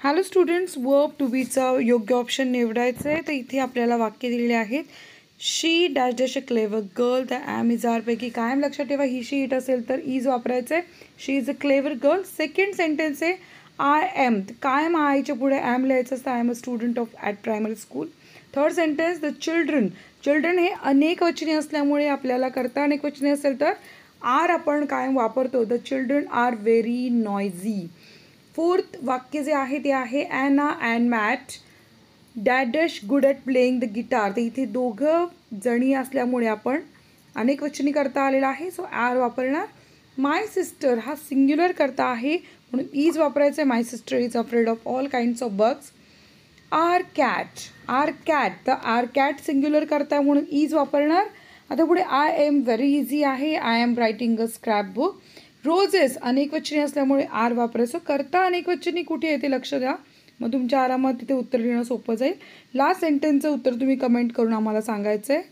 Hello students, verb to बीचा योग्य option निवडायचं आहे. तर इथे आपल्याला वाक्य दिलेले आहेत. She dash dash a clever girl. The am is आरपैकी कायम लक्षात ठेवा, ही शी इट असेल तर इज वापरायचं आहे. She is a clever girl. Second sentence आहे आय एम. कायम आयच्या पुढे ॲम लिहायचं असतं. I am a student of at primary school. Third sentence the children. Children हे अनेक वचने असल्यामुळे आपल्याला करता अनेक वचने असेल तर आर आपण कायम वापरतो. The children are very noisy. Fourth वाक्य जे आहे ते आहे Anna and Matt dad dash good at playing the guitar. तर इथे दोघं जणी असल्यामुळे आपण अनेक वचनी करता आलेला आहे. सो आर वापरणार. माय सिस्टर हा सिंग्युलर करता आहे म्हणून इज वापरायचं आहे. My sister is afraid of all kinds of bugs. Our cat तर आर कॅट सिंग्युलर करता म्हणून इज वापरणार. आता पुढे आय एम व्हेरी इझी आहे. I am writing a scrapbook. Roses अनेक वचनी असल्यामुळे आर वापरायचं. करता अनेक वचनी कुठे येते लक्ष द्या, मग तुमच्या आरामात तिथे उत्तर लिहिणं सोपं जाईल. लास्ट सेंटेन्सचं उत्तर तुम्ही कमेंट करून आम्हाला सांगायचं आहे.